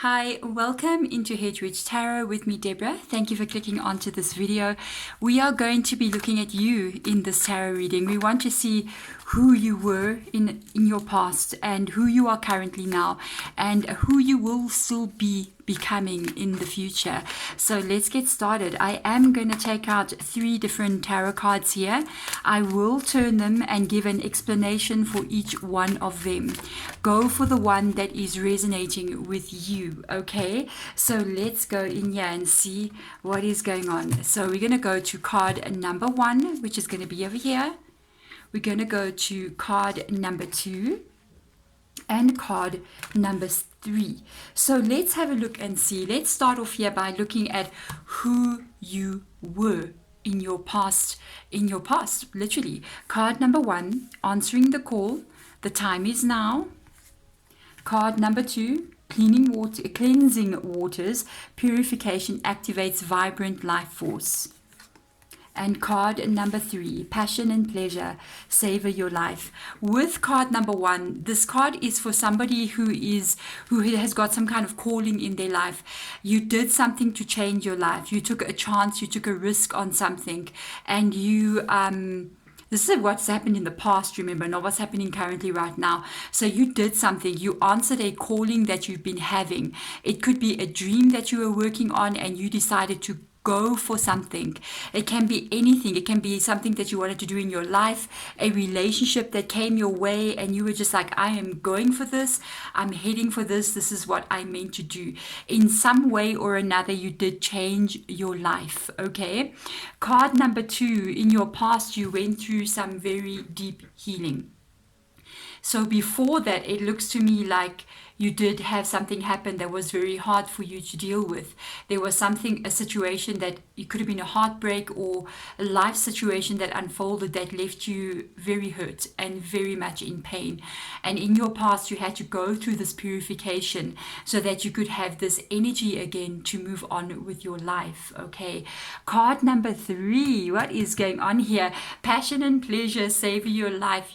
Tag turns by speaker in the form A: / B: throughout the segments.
A: Hi, welcome into Hedgeridge Tarot with me, Deborah. Thank you for clicking onto this video. We are going to be looking at you in this tarot reading. We want to see who you were in your past and who you are currently now and who you will still be becoming in the future. So let's get started. I am going to take out 3 different tarot cards here. I will turn them and give an explanation for each one of them. Go for the one that is resonating with you, okay? So let's go in here and see what is going on. So we're going to go to card number 1, which is going to be over here. We're going to go to card number 2 and card number 3. So let's have a look and see. Let's start off here by looking at who you were in your past, literally. Card number 1, answering the call. The time is now. Card number 2, cleansing waters, purification activates vibrant life force. And card number 3, passion and pleasure, savor your life. With card number 1, this card is for somebody who has got some kind of calling in their life. You did something to change your life. You took a chance, you took a risk on something, and you this is what's happened in the past, remember, not what's happening currently right now. So you did something. You answered a calling that you've been having. It could be a dream that you were working on and you decided to go for something. It can be anything. It can be something that you wanted to do in your life, a relationship that came your way and you were just like, I am going for this. I'm heading for this. This is what I meant to do. In some way or another, you did change your life, okay? Card number 2, in your past, you went through some very deep healing. So before that, it looks to me like you did have something happen that was very hard for you to deal with. There was a situation that it could have been a heartbreak or a life situation that unfolded that left you very hurt and very much in pain. And in your past, you had to go through this purification so that you could have this energy again to move on with your life, okay? Card number 3, what is going on here? Passion and pleasure, savor your life.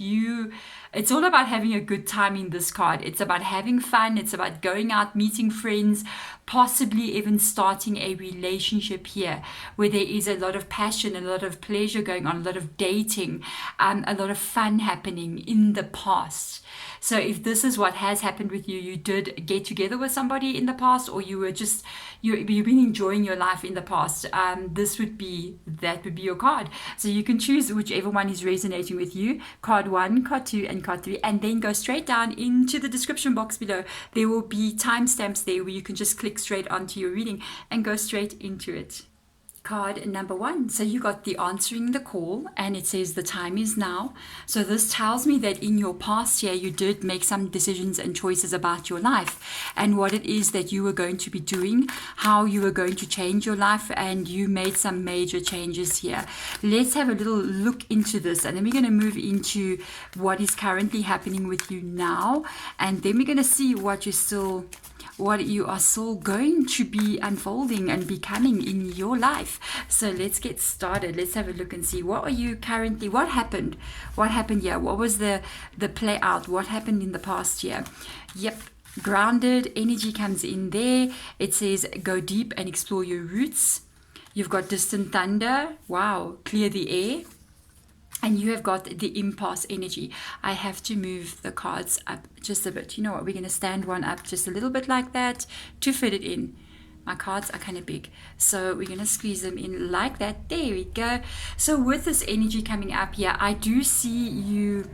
A: It's all about having a good time in this card. It's about having fun. It's about going out, meeting friends, possibly even starting a relationship here where there is a lot of passion, a lot of pleasure going on, a lot of dating, a lot of fun happening in the past. So if this is what has happened with you, you did get together with somebody in the past, or you've been enjoying your life in the past, that would be your card. So you can choose whichever one is resonating with you. Card 1, card 2, and card 3, and then go straight down into the description box below. There will be timestamps there where you can just click straight onto your reading and go straight into it. Card number 1, so you got the answering the call, and it says the time is now. So this tells me that in your past year you did make some decisions and choices about your life and what it is that you were going to be doing, how you were going to change your life, and you made some major changes here. Let's have a little look into this, and then we're going to move into what is currently happening with you now, and then we're going to see what you are still going to be unfolding and becoming in your life. So let's get started. Let's have a look and see what happened here, what was the play out, what happened in the past year. Yep, grounded energy comes in there. It says go deep and explore your roots. You've got distant thunder, wow, clear the air. And you have got the impasse energy. I have to move the cards up just a bit. You know what? We're going to stand one up just a little bit like that to fit it in. My cards are kind of big. So we're going to squeeze them in like that. There we go. So with this energy coming up here, I do see you.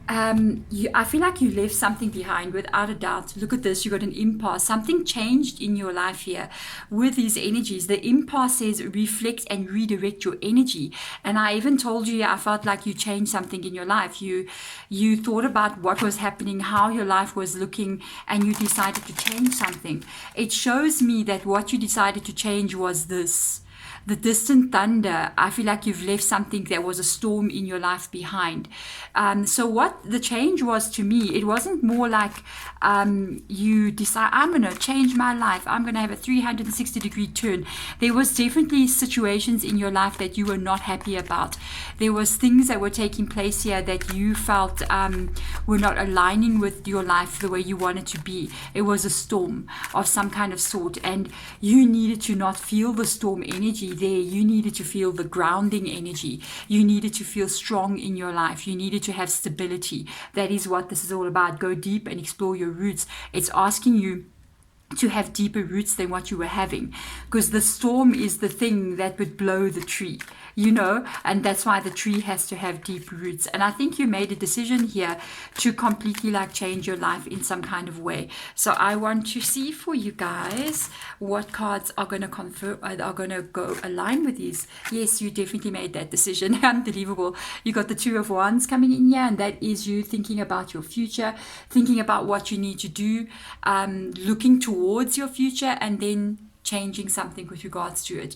A: I feel like you left something behind without a doubt. Look at this, you got an impasse. Something changed in your life here with these energies. The impasse says reflect and redirect your energy. And I even told you, I felt like you changed something in your life. You thought about what was happening, how your life was looking, and you decided to change something. It shows me that what you decided to change was this. The distant thunder, I feel like you've left something that was a storm in your life behind. So what the change was to me, it wasn't more like you decide, I'm going to change my life, I'm going to have a 360-degree turn. There was definitely situations in your life that you were not happy about. There was things that were taking place here that you felt were not aligning with your life the way you wanted to be. It was a storm of some kind of sort, and you needed to not feel the storm energy there. You needed to feel the grounding energy. You needed to feel strong in your life. You needed to have stability. That is what this is all about. Go deep and explore your roots. It's asking you to have deeper roots than what you were having, because the storm is the thing that would blow the tree, you know, and that's why the tree has to have deep roots. And I think you made a decision here to completely like change your life in some kind of way. So I want to see for you guys what cards are going to confirm, are going to go align with these. Yes, you definitely made that decision. Unbelievable. You got the Two of Wands coming in here, and that is you thinking about your future, thinking about what you need to do, looking towards your future, and then changing something with regards to it.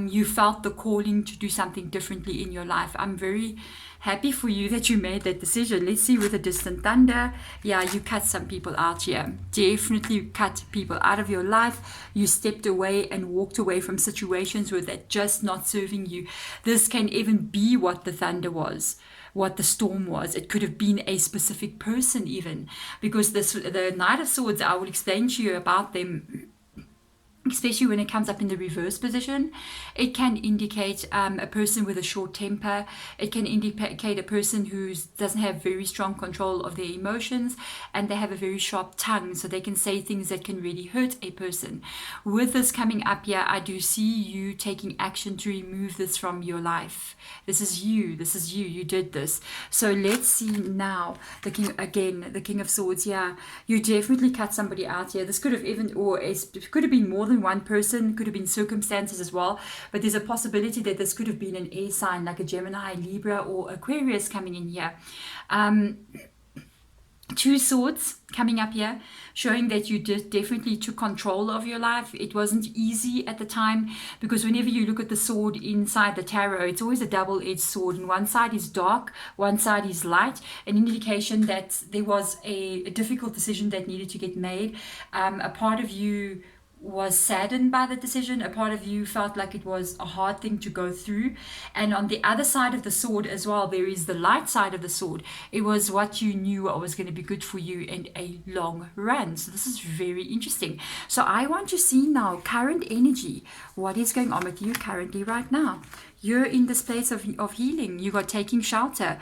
A: You felt the calling to do something differently in your life. I'm very happy for you that you made that decision. Let's see with the distant thunder. Yeah, you cut some people out here. Definitely cut people out of your life. You stepped away and walked away from situations where they're just not serving you. This can even be what the thunder was, what the storm was. It could have been a specific person even, because the Knight of Swords, I will explain to you about them, especially when it comes up in the reverse position. It can indicate a person with a short temper. It can indicate a person who doesn't have very strong control of their emotions, and they have a very sharp tongue, so they can say things that can really hurt a person. With this coming up here, I do see you taking action to remove this from your life. This is you. This is you. You did this. So let's see now. The King again, the King of Swords. Yeah, you definitely cut somebody out here. This could have even, or it could have been more than one person, could have been circumstances as well, but there's a possibility that this could have been an air sign like a Gemini, Libra, or Aquarius coming in here. Two Swords coming up here, showing that you definitely took control of your life. It wasn't easy at the time, because whenever you look at the sword inside the tarot, it's always a double-edged sword, and one side is dark, one side is light, an indication that there was a difficult decision that needed to get made. A part of you was saddened by the decision. A part of you felt like it was a hard thing to go through. And on the other side of the sword as well, there is the light side of the sword. It was what you knew what was going to be good for you in a long run. So this is very interesting. So I want to see now current energy. What is going on with you currently right now? You're in this place of healing. You are taking shelter.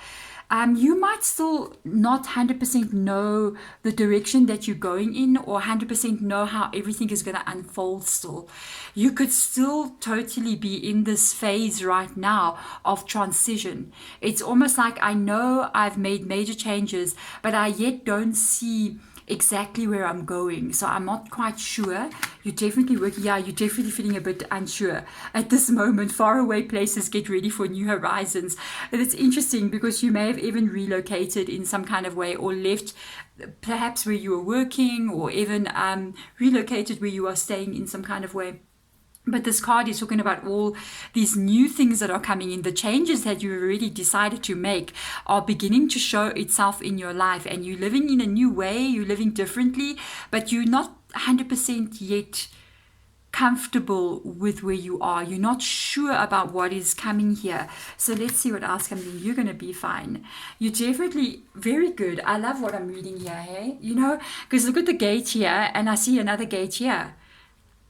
A: You might still not 100% know the direction that you're going in, or 100% know how everything is going to unfold still. You could still totally be in this phase right now of transition. It's almost like, I know I've made major changes, but I yet don't see exactly where I'm going, so I'm not quite sure. You're definitely working, yeah, you're definitely feeling a bit unsure at this moment. Far away places, get ready for new horizons. And it's interesting because you may have even relocated in some kind of way, or left perhaps where you were working, or even relocated where you are staying in some kind of way. But this card is talking about all these new things that are coming in. The changes that you already decided to make are beginning to show itself in your life, and you're living in a new way, you're living differently, but you're not 100% yet comfortable with where you are. You're not sure about what is coming here. So let's see what else comes in. You're going to be fine. You're definitely very good. I love what I'm reading here, hey? You know, because look at the gate here, and I see another gate here.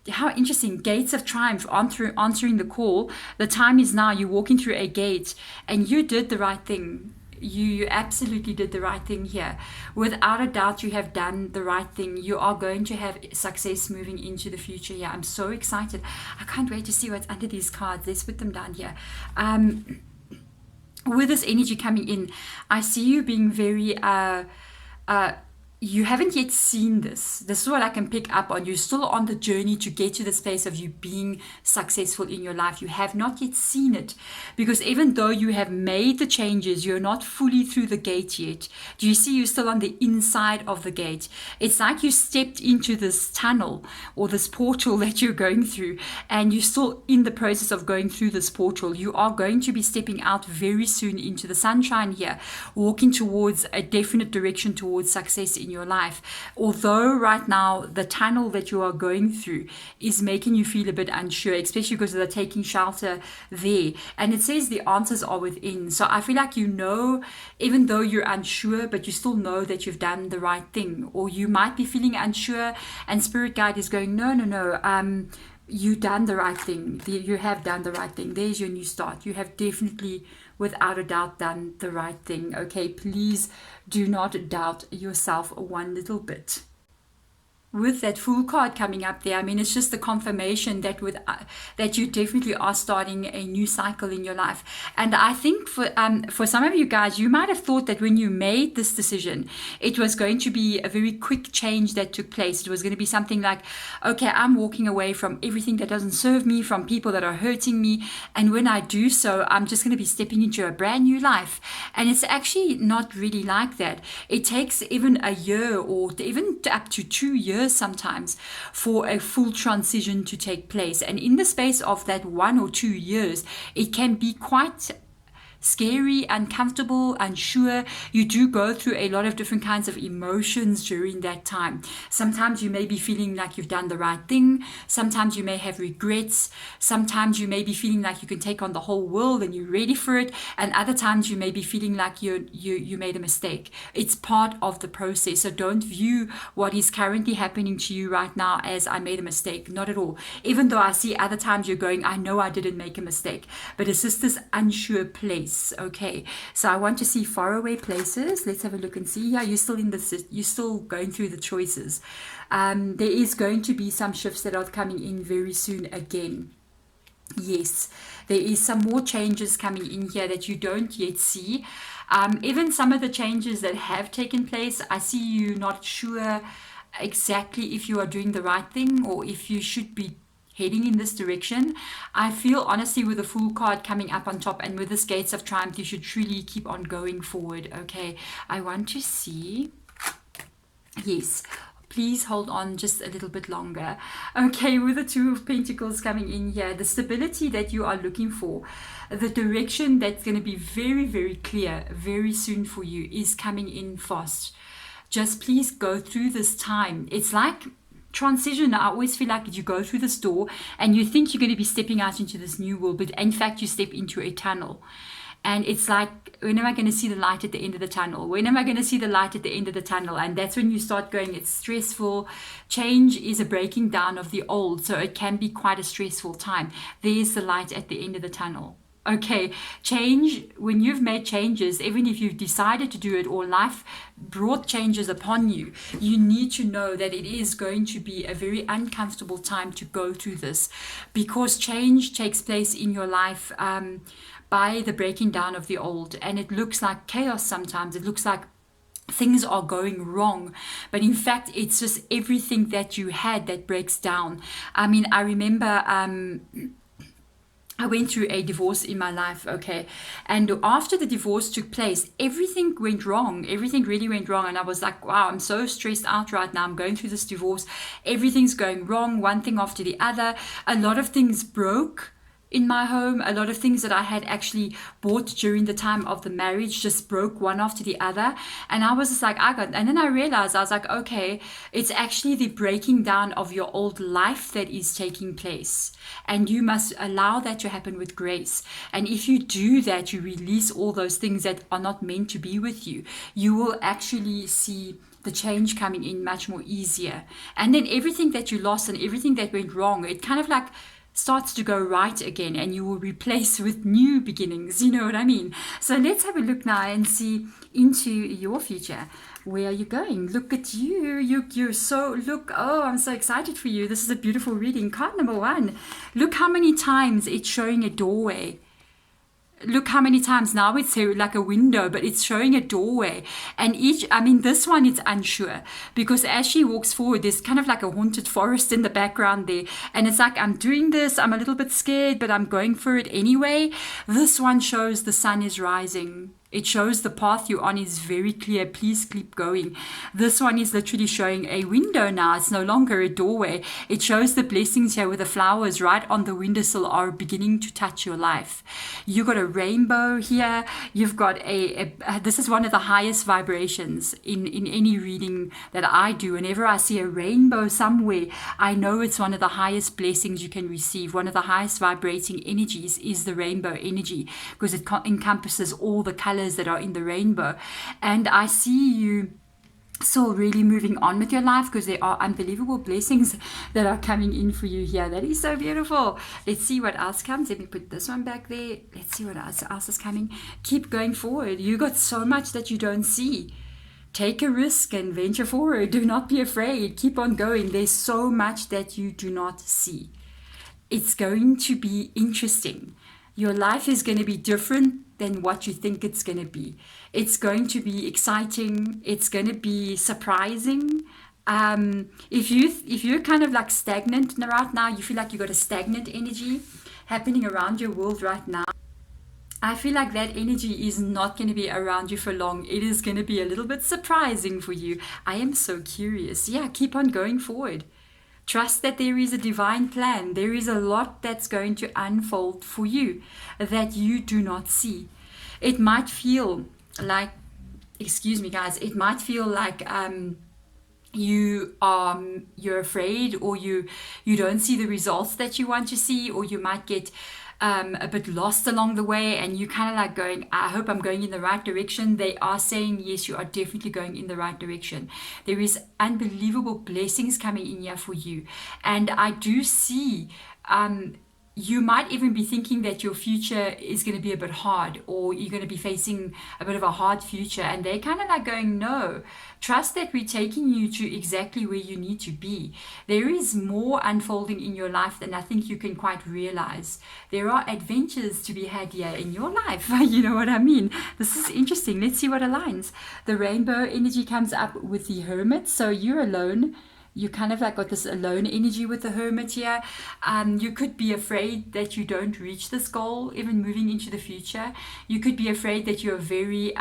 A: How interesting. Gates of triumph, answering the call. The time is now. You're walking through a gate, and you did the right thing. You absolutely did the right thing here. Without a doubt, you have done the right thing. You are going to have success moving into the future. Yeah, I'm so excited. I can't wait to see what's under these cards. Let's put them down here. With this energy coming in, I see you being very you haven't yet seen this. This is what I can pick up on. You're still on the journey to get to the space of you being successful in your life. You have not yet seen it, because even though you have made the changes, you're not fully through the gate yet. Do you see? You're still on the inside of the gate. It's like you stepped into this tunnel or this portal that you're going through, and you're still in the process of going through this portal. You are going to be stepping out very soon into the sunshine here, walking towards a definite direction towards success in your life. Although right now the tunnel that you are going through is making you feel a bit unsure, especially because they're taking shelter there, and it says the answers are within. So I feel like, you know, even though you're unsure, but you still know that you've done the right thing. Or you might be feeling unsure and spirit guide is going, no, you done the right thing. You have done the right thing. There's your new start. You have definitely, without a doubt, done the right thing. Okay, please do not doubt yourself one little bit. With that Fool card coming up there, I mean, it's just the confirmation that that you definitely are starting a new cycle in your life. And I think for some of you guys, you might have thought that when you made this decision, it was going to be a very quick change that took place. It was going to be something like, okay, I'm walking away from everything that doesn't serve me, from people that are hurting me, and when I do so, I'm just going to be stepping into a brand new life. And it's actually not really like that. It takes even a year, or even up to 2 years sometimes, for a full transition to take place. And in the space of that 1 or 2 years, it can be quite scary, uncomfortable, unsure. You do go through a lot of different kinds of emotions during that time. Sometimes you may be feeling like you've done the right thing. Sometimes you may have regrets. Sometimes you may be feeling like you can take on the whole world and you're ready for it. And other times you may be feeling like you made a mistake. It's part of the process. So don't view what is currently happening to you right now as I made a mistake. Not at all. Even though I see other times you're going, I know I didn't make a mistake. But it's just this unsure place. Okay, so I want to see faraway places. Let's have a look and see. Yeah, you're still going through the choices. There is going to be some shifts that are coming in very soon again. Yes, there is some more changes coming in here that you don't yet see. Even some of the changes that have taken place, I see you not sure exactly if you are doing the right thing or if you should be heading in this direction. I feel honestly with the Fool card coming up on top and with this Gates of Triumph, you should truly keep on going forward. Okay, I want to see. Yes, please hold on just a little bit longer. Okay, with the Two of Pentacles coming in here, the stability that you are looking for, the direction that's going to be very, very clear very soon for you is coming in fast. Just please go through this time. It's like transition. I always feel like you go through this door and you think you're going to be stepping out into this new world, but in fact you step into a tunnel. And it's like, when am I going to see the light at the end of the tunnel? When am I going to see the light at the end of the tunnel? And that's when you start going, it's stressful. Change is a breaking down of the old, so it can be quite a stressful time. There's the light at the end of the tunnel. Okay, change, when you've made changes, even if you've decided to do it or life brought changes upon you, you need to know that it is going to be a very uncomfortable time to go through this, because change takes place in your life by the breaking down of the old, and it looks like chaos sometimes. It looks like things are going wrong, but in fact it's just everything that you had that breaks down. I mean, I remember I went through a divorce in my life, okay? And after the divorce took place, everything went wrong. Everything really went wrong. And I was like, wow, I'm so stressed out right now. I'm going through this divorce. Everything's going wrong, one thing after the other. A lot of things broke in my home. A lot of things that I had actually bought during the time of the marriage just broke one after the other. And I was just like, and then I realized, I was like, okay, it's actually the breaking down of your old life that is taking place. And you must allow that to happen with grace. And if you do that, you release all those things that are not meant to be with you, you will actually see the change coming in much more easier. And then everything that you lost and everything that went wrong, it kind of like starts to go right again, and you will replace with new beginnings. You know what I mean? So let's have a look now and see into your future. Where are you going? Look at you. You're so, look, oh, I'm so excited for you. This is a beautiful reading. Card number 1. Look how many times it's showing a doorway. look how many times now it's like a window, but it's showing a doorway. And this one, it's unsure, because as she walks forward, there's kind of like a haunted forest in the background there. And it's like, I'm doing this, I'm a little bit scared, but I'm going for it anyway. This one shows the sun is rising. It shows the path you're on is very clear. Please keep going. This one is literally showing a window now. It's no longer a doorway. It shows the blessings here, where the flowers right on the windowsill are beginning to touch your life. You got a rainbow here. You've got this is one of the highest vibrations in any reading that I do. Whenever I see a rainbow somewhere, I know it's one of the highest blessings you can receive. One of the highest vibrating energies is the rainbow energy, because it encompasses all the colors that are in the rainbow. And I see you still really moving on with your life, because there are unbelievable blessings that are coming in for you here. That is so beautiful. Let's see what else comes. Let me put this one back there. Let's see what else is coming. Keep going forward. You got so much that you don't see. Take a risk and venture forward. Do not be afraid. Keep on going. There's so much that you do not see. It's going to be interesting. Your life is going to be different than what you think it's going to be. It's going to be exciting. It's going to be surprising. If you're kind of like stagnant right now, you feel like you got a stagnant energy happening around your world right now, I feel like that energy is not going to be around you for long. It is going to be a little bit surprising for you. I am so curious. Yeah, keep on going forward. Trust that there is a divine plan. There is a lot that's going to unfold for you that you do not see. It might feel like, excuse me guys, it might feel like you're afraid, or you don't see the results that you want to see, or you might get a bit lost along the way, and you kind of like going, I hope I'm going in the right direction. They are saying, yes, you are definitely going in the right direction. There is unbelievable blessings coming in here for you. And I do see, you might even be thinking that your future is going to be a bit hard, or you're going to be facing a bit of a hard future. And they're kind of like going, no, trust that we're taking you to exactly where you need to be. There is more unfolding in your life than I think you can quite realize. There are adventures to be had here in your life. You know what I mean? This is interesting. Let's see what aligns. The rainbow energy comes up with the hermit. So you're alone. You kind of like got this alone energy with the hermit here. You could be afraid that you don't reach this goal, even moving into the future. You could be afraid that you're very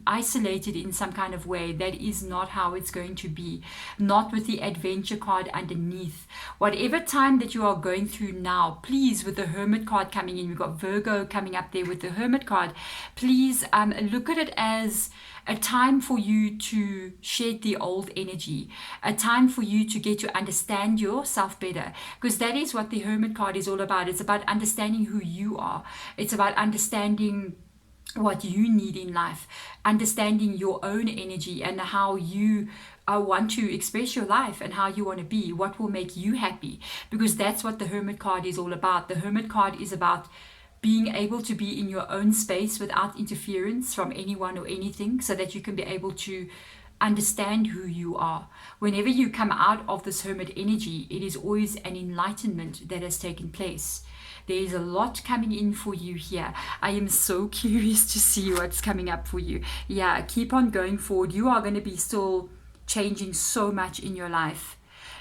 A: isolated in some kind of way. That is not how it's going to be. Not with the adventure card underneath. Whatever time that you are going through now, please, with the hermit card coming in, we've got Virgo coming up there with the hermit card. Please look at it as a time for you to shed the old energy, a time for you to get to understand yourself better, because that is what the hermit card is all about. It's about understanding who you are. It's about understanding what you need in life, understanding your own energy and how you want to express your life and how you want to be, what will make you happy, because that's what the hermit card is all about. The hermit card is about being able to be in your own space without interference from anyone or anything, so that you can be able to understand who you are. Whenever you come out of this hermit energy, it is always an enlightenment that has taken place. There is a lot coming in for you here. I am so curious to see what's coming up for you. Yeah, keep on going forward. You are going to be still changing so much in your life.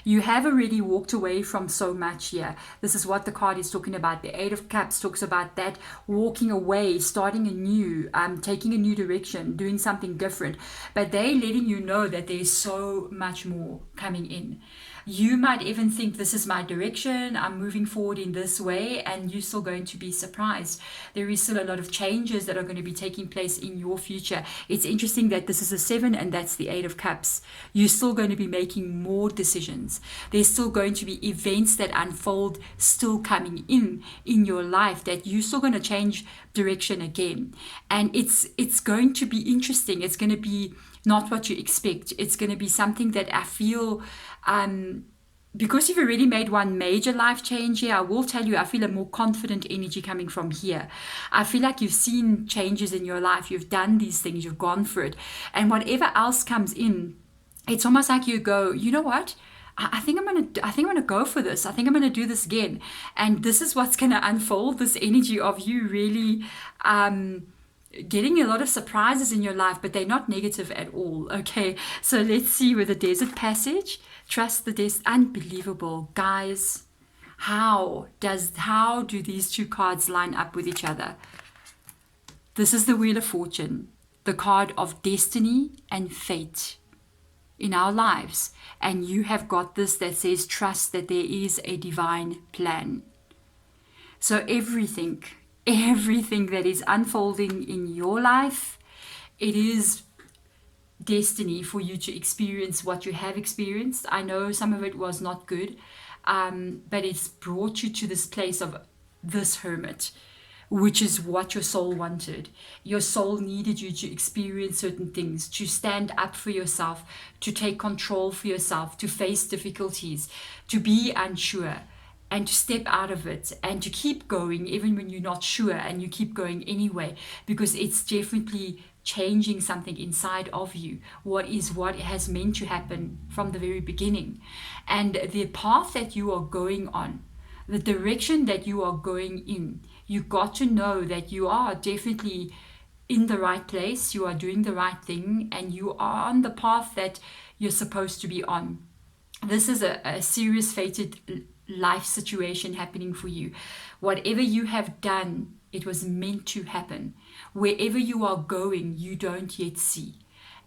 A: You have already walked away from so much here. This is what the card is talking about. The Eight of Cups talks about that, walking away, starting anew, taking a new direction, doing something different. But they're letting you know that there's so much more coming in. You might even think, this is my direction, I'm moving forward in this way, and you're still going to be surprised. There is still a lot of changes that are going to be taking place in your future. It's interesting that this is a 7 and that's the 8 of Cups. You're still going to be making more decisions. There's still going to be events that unfold still coming in your life, that you're still going to change direction again. And it's going to be interesting. It's going to be not what you expect. It's going to be something that I feel, because you've already made one major life change here, I will tell you, I feel a more confident energy coming from here. I feel like you've seen changes in your life. You've done these things. You've gone for it. And whatever else comes in, it's almost like you go, you know what? I think I'm gonna go for this. I think I'm gonna do this again. And this is what's gonna unfold, this energy of you really getting a lot of surprises in your life, but they're not negative at all. Okay, so let's see with the desert passage. Trust the desert. Unbelievable, guys. How do these two cards line up with each other? This is the Wheel of Fortune, the card of destiny and fate in our lives. And you have got this that says trust that there is a divine plan. So everything that is unfolding in your life, it is destiny for you to experience what you have experienced. I know some of it was not good, but it's brought you to this place of this hermit, which is what your soul wanted. Your soul needed you to experience certain things, to stand up for yourself, to take control for yourself, to face difficulties, to be unsure, and to step out of it and to keep going even when you're not sure, and you keep going anyway, because it's definitely changing something inside of you. What has meant to happen from the very beginning. And the path that you are going on, the direction that you are going in, you got to know that you are definitely in the right place, you are doing the right thing, and you are on the path that you're supposed to be on. This is a serious fated life situation happening for you. Whatever you have done, it was meant to happen. Wherever you are going, you don't yet see.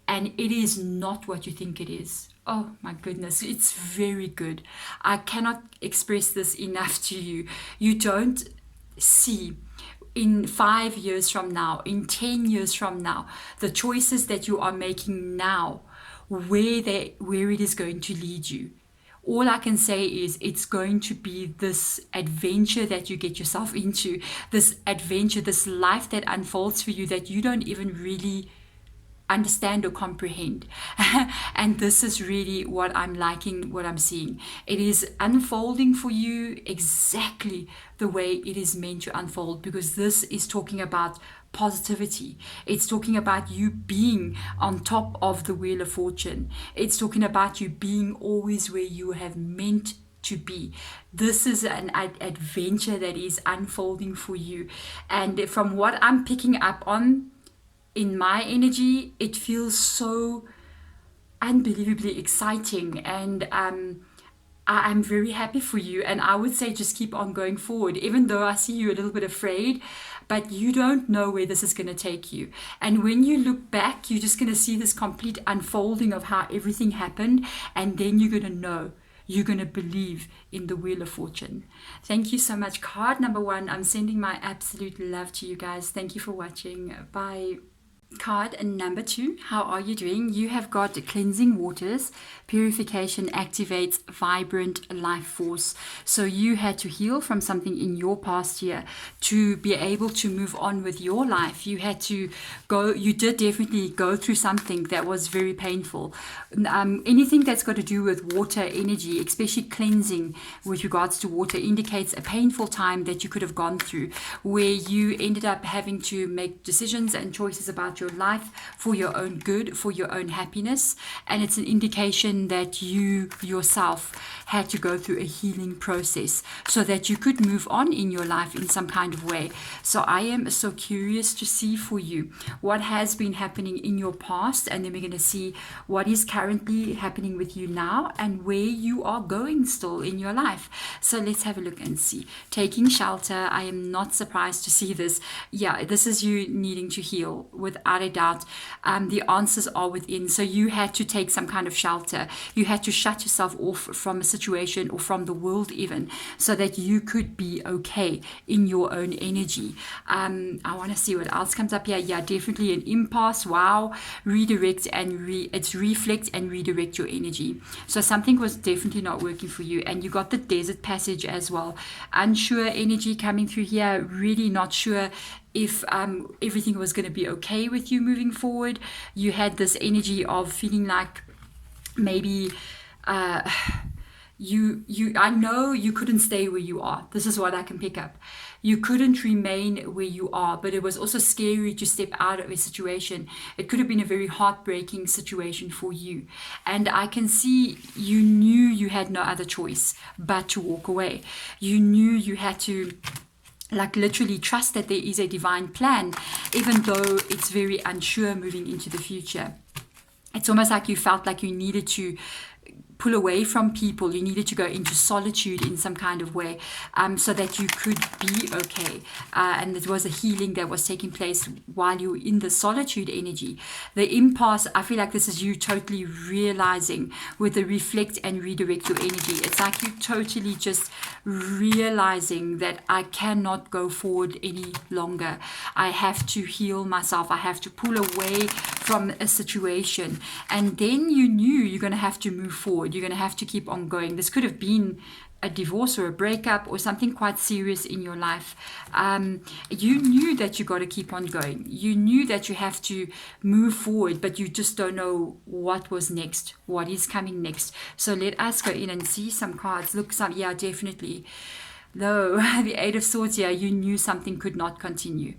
A: And it is not what you think it is. Oh my goodness, it's very good. I cannot express this enough to you. You don't see in 5 years from now, in 10 years from now, the choices that you are making now, where it is going to lead you. All I can say is it's going to be this adventure that you get yourself into, this adventure, this life that unfolds for you that you don't even really understand or comprehend. And this is really what I'm liking, what I'm seeing. It is unfolding for you exactly the way it is meant to unfold, because this is talking about positivity. It's talking about you being on top of the Wheel of Fortune. It's talking about you being always where you have meant to be. This is an adventure that is unfolding for you. And from what I'm picking up on in my energy, it feels so unbelievably exciting, and I'm very happy for you. And I would say just keep on going forward, even though I see you a little bit afraid, but you don't know where this is going to take you. And when you look back, you're just going to see this complete unfolding of how everything happened, and then you're going to know. You're going to believe in the Wheel of Fortune. Thank you so much. Card number 1, I'm sending my absolute love to you guys. Thank you for watching. Bye. Card number 2, how are you doing? You have got cleansing waters, purification activates vibrant life force. So you had to heal from something in your past year to be able to move on with your life. You had to go, you did definitely go through something that was very painful. Anything that's got to do with water energy, especially cleansing with regards to water, indicates a painful time that you could have gone through, where you ended up having to make decisions and choices about your life for your own good, for your own happiness. And it's an indication that you yourself had to go through a healing process so that you could move on in your life in some kind of way. So I am so curious to see for you what has been happening in your past, and then we're going to see what is currently happening with you now and where you are going still in your life. So let's have a look and see. Taking shelter. I am not surprised to see this. Yeah, this is you needing to heal without a doubt. The answers are within. So you had to take some kind of shelter. You had to shut yourself off from a situation or from the world even, so that you could be okay in your own energy. I want to see what else comes up here. Yeah, definitely an impasse. Wow. Redirect and it's reflect and redirect your energy. So something was definitely not working for you. And you got the desert passage as well. Unsure energy coming through here. Really not sure if everything was going to be okay with you moving forward. You had this energy of feeling like maybe I know you couldn't stay where you are. This is what I can pick up. You couldn't remain where you are, but it was also scary to step out of a situation. It could have been a very heartbreaking situation for you. And I can see you knew you had no other choice but to walk away. You knew you had to, like, literally trust that there is a divine plan, even though it's very unsure moving into the future. It's almost like you felt like you needed to pull away from people. You needed to go into solitude in some kind of way, so that you could be okay. And it was a healing that was taking place while you were in the solitude energy. The impasse, I feel like this is you totally realizing with the reflect and redirect your energy. It's like you totally just realizing that I cannot go forward any longer. I have to heal myself. I have to pull away from a situation. And then you knew you're going to have to move forward. You're going to have to keep on going. This could have been a divorce or a breakup or something quite serious in your life. You knew that you got to keep on going. You knew that you have to move forward, but you just don't know what was next, what is coming next. So let us go in and see some cards. Look, yeah, definitely. No, the Eight of Swords here, you knew something could not continue.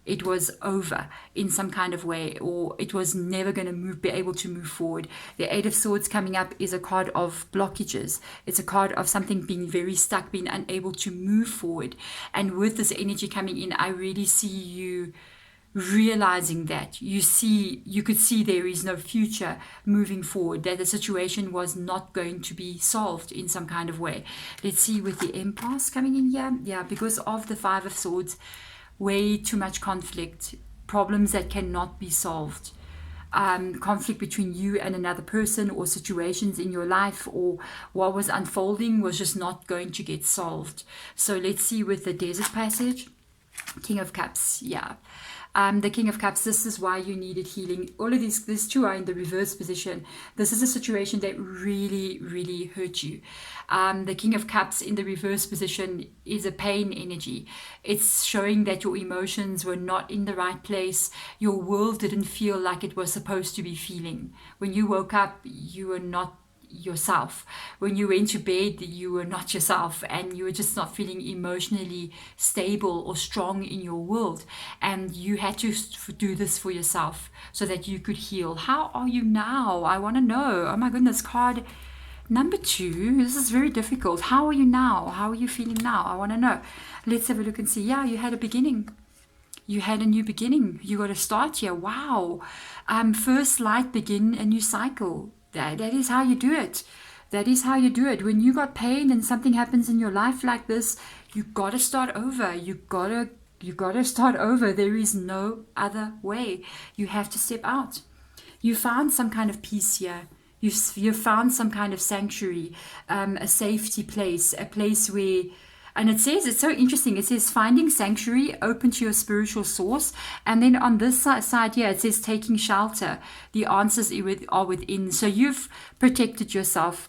A: It was over in some kind of way, or it was never going to be able to move forward. The Eight of Swords coming up is a card of blockages. It's a card of something being very stuck, being unable to move forward. And with this energy coming in, I really see you realizing that you could see there is no future moving forward, that the situation was not going to be solved in some kind of way. Let's see with the impasse coming in here. Yeah, because of the Five of Swords, way too much conflict, problems that cannot be solved, conflict between you and another person, or situations in your life, or what was unfolding was just not going to get solved. So let's see with the Desert Passage, King of Cups. Yeah. The King of Cups, this is why you needed healing. All of these two are in the reverse position. This is a situation that really, really hurt you. The King of Cups in the reverse position is a pain energy. It's showing that your emotions were not in the right place. Your world didn't feel like it was supposed to be feeling. When you woke up, you were not yourself. When you went to bed, you were not yourself, and you were just not feeling emotionally stable or strong in your world. And you had to do this for yourself so that you could heal. How are you now? I want to know. Oh my goodness, card number 2. This is very difficult. How are you now? How are you feeling now? I want to know. Let's have a look and see. Yeah, you had a beginning. You had a new beginning. You got to start here. Wow. First light, begin a new cycle. That is how you do it. That is how you do it. When you got pain and something happens in your life like this, you got to start over. You got to start over. There is no other way. You have to step out. You found some kind of peace here. You found some kind of sanctuary, a safety place, a place where, and it says, it's so interesting, it says finding sanctuary, open to your spiritual source. And then on this side here, it says taking shelter. The answers are within. So you've protected yourself.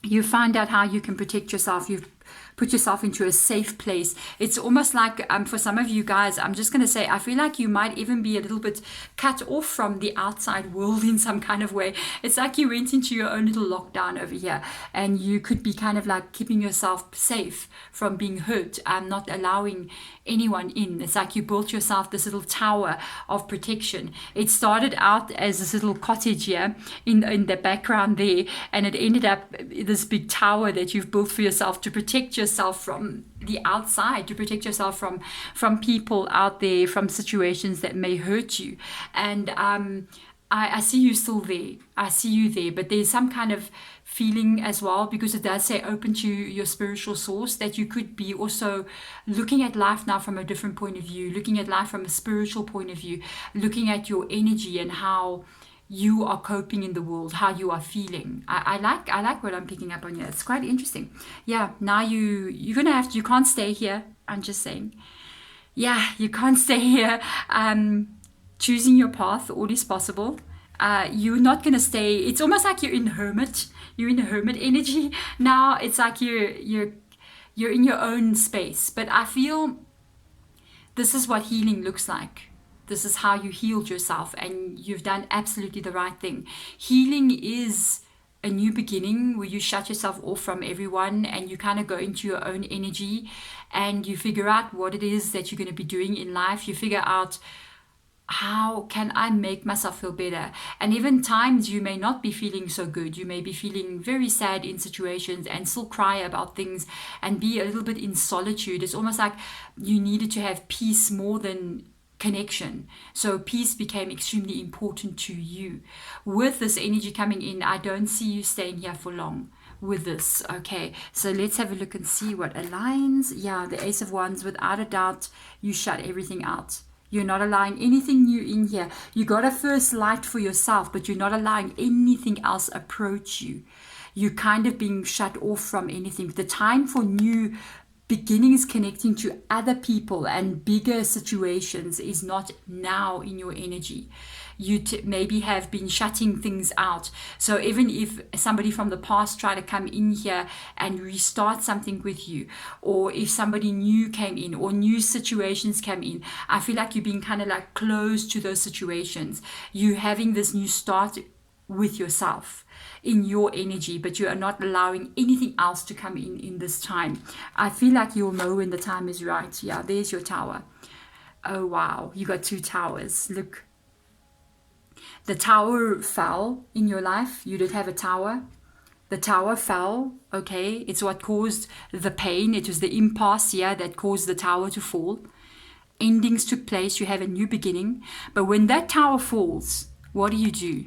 A: You find out how you can protect yourself. You've put yourself into a safe place. It's almost like, for some of you guys, I'm just going to say, I feel like you might even be a little bit cut off from the outside world in some kind of way. It's like you went into your own little lockdown over here, and you could be kind of like keeping yourself safe from being hurt and not allowing anyone in. It's like you built yourself this little tower of protection. It started out as this little cottage here in the background there, and it ended up this big tower that you've built for yourself to protect yourself from the outside, to protect yourself from people out there, from situations that may hurt you. And I see you still there. I see you there, but there's some kind of feeling as well, because it does say open to your spiritual source, that you could be also looking at life now from a different point of view, looking at life from a spiritual point of view, looking at your energy and how you are coping in the world, how you are feeling. I like what I'm picking up on here. It's quite interesting. Yeah, now you're gonna have to, you can't stay here. I'm just saying. Yeah, you can't stay here. Choosing your path, all is possible. You're not gonna stay. It's almost like you're in hermit. You're in a hermit energy now. It's like you're in your own space. But I feel this is what healing looks like. This is how you healed yourself, and you've done absolutely the right thing. Healing is a new beginning where you shut yourself off from everyone and you kind of go into your own energy and you figure out what it is that you're going to be doing in life. You figure out, how can I make myself feel better? And even times you may not be feeling so good. You may be feeling very sad in situations and still cry about things and be a little bit in solitude. It's almost like you needed to have peace more than connection. So peace became extremely important to you. With this energy coming in, I don't see you staying here for long with this. Okay, so let's have a look and see what aligns. Yeah, the Ace of Wands, without a doubt, you shut everything out. You're not allowing anything new in here. You got a first light for yourself, but you're not allowing anything else approach you. You're kind of being shut off from anything. The time for new beginnings, connecting to other people and bigger situations, is not now in your energy. You maybe have been shutting things out. So even if somebody from the past tried to come in here and restart something with you, or if somebody new came in or new situations came in, I feel like you're being kind of like closed to those situations. You having this new start with yourself in your energy, but you are not allowing anything else to come in this time. I feel like you'll know when the time is right. Yeah, there's your Tower. Oh wow, you got 2 towers. Look, the tower fell in your life. You did have a tower. The tower fell, okay? It's what caused the pain. It was the impasse, yeah, that caused the tower to fall. Endings took place. You have a new beginning. But when that tower falls, what do?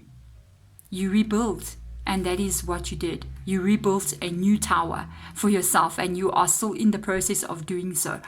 A: You rebuild. And that is what you did. You rebuilt a new tower for yourself, and you are still in the process of doing so.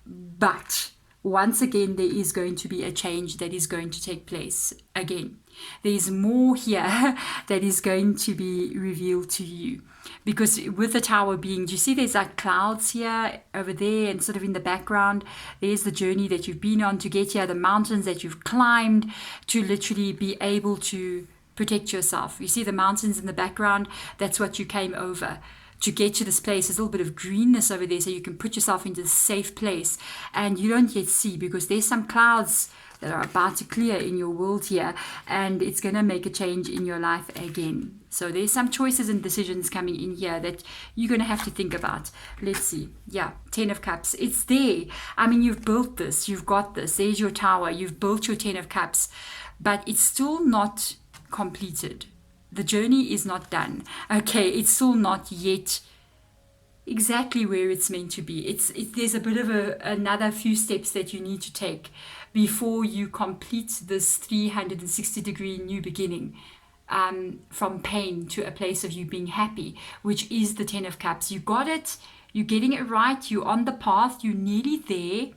A: But once again, there is going to be a change that is going to take place again. There is more here that is going to be revealed to you. Because with the tower being, do you see there's like clouds here, over there, and sort of in the background, there's the journey that you've been on to get here, the mountains that you've climbed to literally be able to protect yourself. You see the mountains in the background? That's what you came over to get to this place. There's a little bit of greenness over there so you can put yourself into a safe place. And you don't yet see because there's some clouds that are about to clear in your world here, and it's going to make a change in your life again. So there's some choices and decisions coming in here that you're going to have to think about. Let's see. Yeah, 10 of Cups. It's there. I mean, you've built this. You've got this. There's your Tower. You've built your 10 of Cups. But it's still not completed. The journey is not done. Okay, it's still not yet exactly where it's meant to be. There's a bit of another few steps that you need to take before you complete this 360-degree new beginning, from pain to a place of you being happy, which is the 10 of Cups. You got it. You're getting it right. You're on the path. You're nearly there.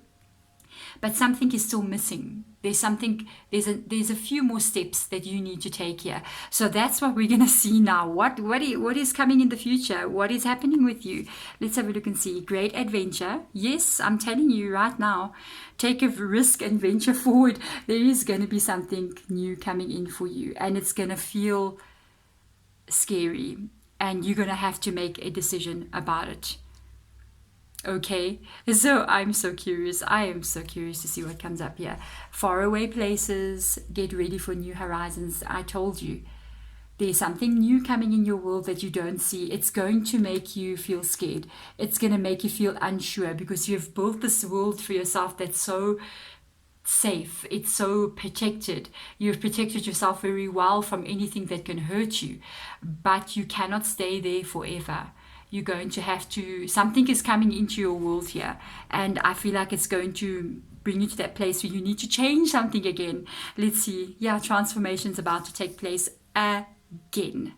A: But something is still missing. There's a few more steps that you need to take here. So that's what we're going to see now. What is coming in the future? What is happening with you? Let's have a look and see. Great adventure. Yes, I'm telling you right now, take a risk and venture forward. There is going to be something new coming in for you, and it's going to feel scary, and you're going to have to make a decision about it. Okay, so I'm so curious. I am so curious to see what comes up here. Faraway places, get ready for new horizons. I told you, there's something new coming in your world that you don't see. It's going to make you feel scared. It's going to make you feel unsure because you've built this world for yourself that's so safe. It's so protected. You've protected yourself very well from anything that can hurt you, but you cannot stay there forever. You're going to have to, something is coming into your world here, and I feel like it's going to bring you to that place where you need to change something again. Let's see. Yeah, transformation's about to take place again.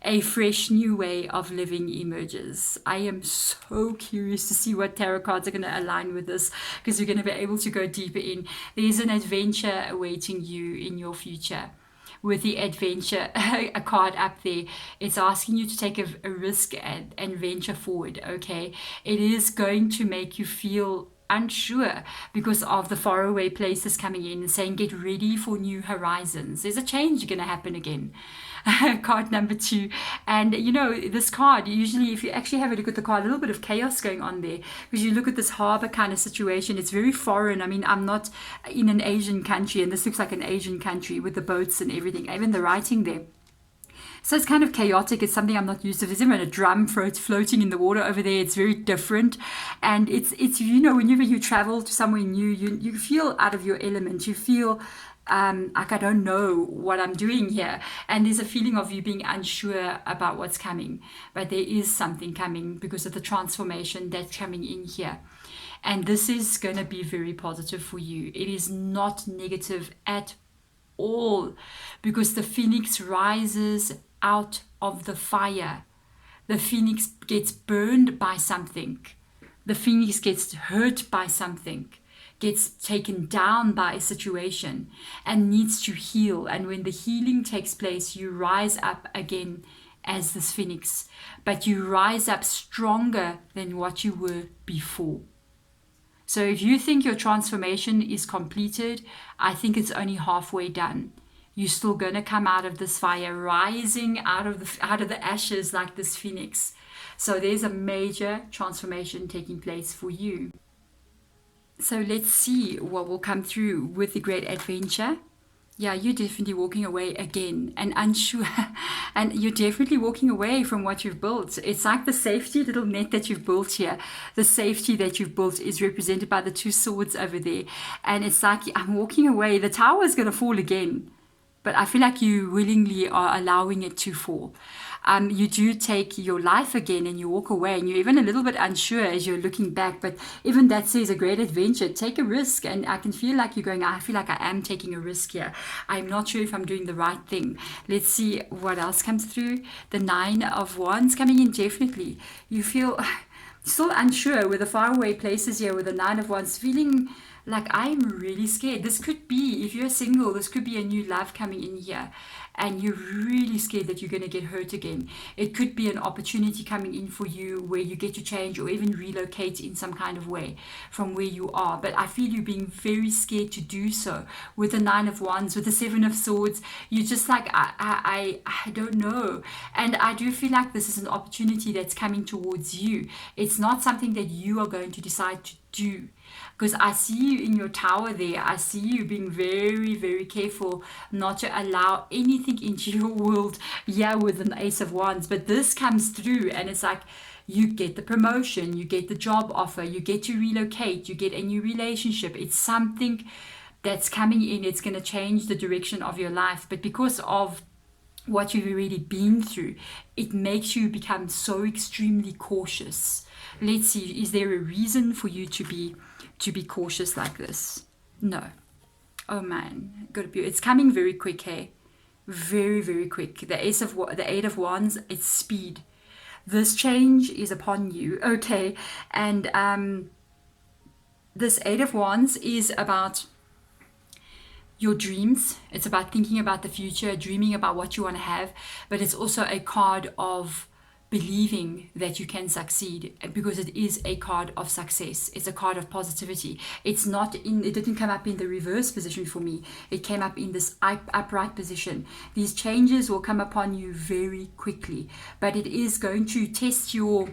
A: A fresh new way of living emerges. I am so curious to see what tarot cards are going to align with this, because you're going to be able to go deeper in. There's an adventure awaiting you in your future. With the adventure, a card up there, it's asking you to take a risk and venture forward, okay? It is going to make you feel unsure because of the faraway places coming in and saying get ready for new horizons. There's a change going to happen again. Card number 2, and you know this card, usually if you actually have a look at the card, a little bit of chaos going on there, because you look at this harbor kind of situation. It's very foreign. I mean, I'm not in an Asian country, and this looks like an Asian country with the boats and everything, even the writing there. So it's kind of chaotic. It's something I'm not used to. There's even a drum floating in the water over there. It's very different. And it's whenever you travel to somewhere new, you feel out of your element. You feel like I don't know what I'm doing here. And there's a feeling of you being unsure about what's coming. But there is something coming because of the transformation that's coming in here. And this is going to be very positive for you. It is not negative at all, because the phoenix rises out of the fire. The phoenix gets burned by something. The phoenix gets hurt by something, gets taken down by a situation and needs to heal. And when the healing takes place, you rise up again as this phoenix, but you rise up stronger than what you were before. So if you think your transformation is completed, I think it's only halfway done. You're still going to come out of this fire, rising out of the ashes like this phoenix. So there's a major transformation taking place for you. So let's see what will come through with the great adventure. Yeah, you're definitely walking away again and unsure. And you're definitely walking away from what you've built. It's like the safety little net that you've built here. The safety that you've built is represented by the 2 swords over there. And it's like, I'm walking away. The tower is going to fall again. But I feel like you willingly are allowing it to fall. You do take your life again and you walk away, and you're even a little bit unsure as you're looking back. But even that says a great adventure. Take a risk. And I can feel like you're going, I feel like I am taking a risk here. I'm not sure if I'm doing the right thing. Let's see what else comes through. The 9 of Wands coming in, definitely. You feel still unsure with the faraway places here, with the 9 of Wands, feeling like I'm really scared. This could be, if you're single, this could be a new love coming in here. And you're really scared that you're going to get hurt again. It could be an opportunity coming in for you where you get to change or even relocate in some kind of way from where you are. But I feel you being very scared to do so. With the 9 of Wands, with the 7 of Swords, you're just like, I don't know. And I do feel like this is an opportunity that's coming towards you. It's not something that you are going to decide to do. Because I see you in your tower there. I see you being very, very careful not to allow anything into your world. Yeah, with an Ace of Wands. But this comes through and it's like you get the promotion, you get the job offer, you get to relocate, you get a new relationship. It's something that's coming in. It's going to change the direction of your life. But because of what you've already been through, it makes you become so extremely cautious. Let's see, is there a reason for you to be cautious like this? No. Oh man, gotta be. It's coming very quick, hey? Very, very quick. The 8 of Wands, it's speed. This change is upon you, okay? And this 8 of Wands is about your dreams. It's about thinking about the future, dreaming about what you want to have, but it's also a card of believing that you can succeed, because it is a card of success. It's a card of positivity. It didn't come up in the reverse position for me. It came up in this upright position. These changes will come upon you very quickly, but it is going to test your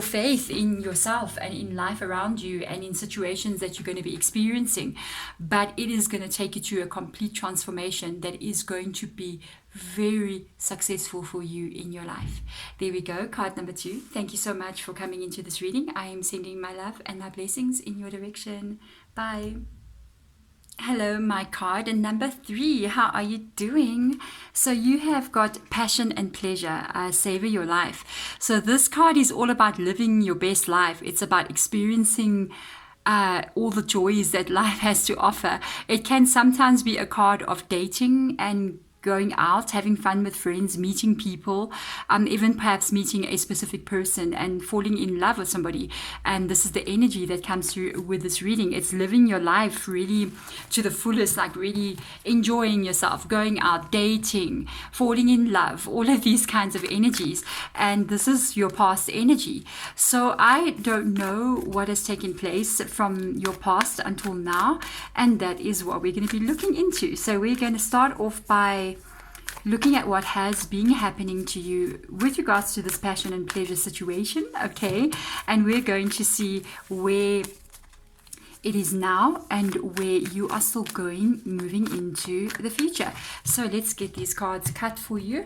A: faith in yourself and in life around you and in situations that you're going to be experiencing. But it is going to take you to a complete transformation that is going to be very successful for you in your life. There we go, card number 2. Thank you so much for coming into this reading. I am sending my love and my blessings in your direction. Bye. Hello, my card and number 3. How are you doing? So you have got passion and pleasure. Savor your life. So this card is all about living your best life. It's about experiencing all the joys that life has to offer. It can sometimes be a card of dating and going out, having fun with friends, meeting people, even perhaps meeting a specific person and falling in love with somebody. And this is the energy that comes through with this reading. It's living your life really to the fullest, like really enjoying yourself, going out, dating, falling in love, all of these kinds of energies. And this is your past energy. So I don't know what has taken place from your past until now. And that is what we're going to be looking into. So we're going to start off by looking at what has been happening to you with regards to this passion and pleasure situation, okay? And we're going to see where it is now and where you are still going, moving into the future. So let's get these cards cut for you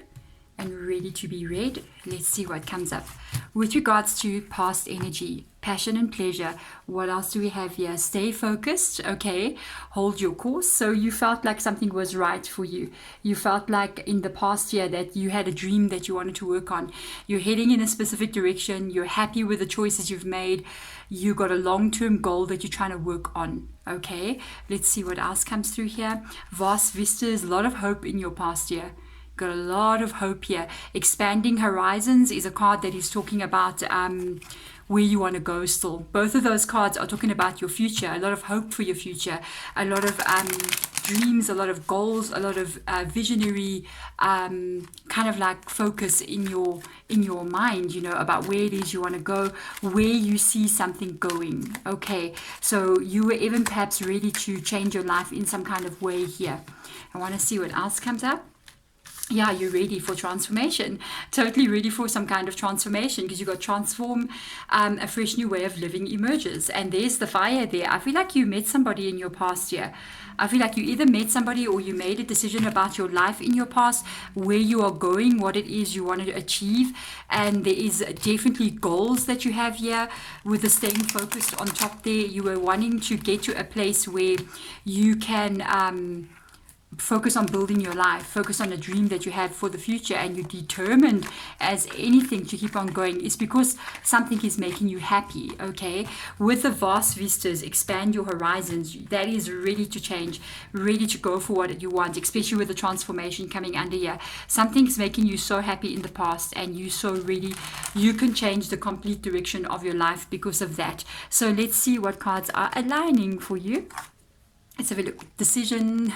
A: and ready to be read. Let's see what comes up. With regards to past energy, passion and pleasure, what else do we have here? Stay focused, okay, hold your course. So you felt like something was right for you. You felt like in the past year that you had a dream that you wanted to work on. You're heading in a specific direction. You're happy with the choices you've made. You got a long-term goal that you're trying to work on. Okay, let's see what else comes through here. Vast vistas, a lot of hope in your past year. Got a lot of hope here. Expanding horizons is a card that is talking about where you want to go still. Both of those cards are talking about your future, a lot of hope for your future, a lot of dreams, a lot of goals, a lot of visionary kind of like focus in your mind, you know, about where it is you want to go, where you see something going. Okay, so you were even perhaps ready to change your life in some kind of way here. I want to see what else comes up. Yeah, you're ready for transformation, totally ready for some kind of transformation, because you got transform, a fresh new way of living emerges. And there's the fire there. I feel like you met somebody in your past year. I feel like you either met somebody or you made a decision about your life in your past, where you are going, what it is you want to achieve. And there is definitely goals that you have here with the staying focused on top there. You were wanting to get to a place where you can focus on building your life, focus on a dream that you have for the future, and you're determined as anything to keep on going. It's because something is making you happy. Okay, with the vast vistas, expand your horizons. That is ready to change, ready to go for what you want, especially with the transformation coming under here. Something's making you so happy in the past, and you so ready. You can change the complete direction of your life because of that. So let's see what cards are aligning for you. Let's have a look. Decision.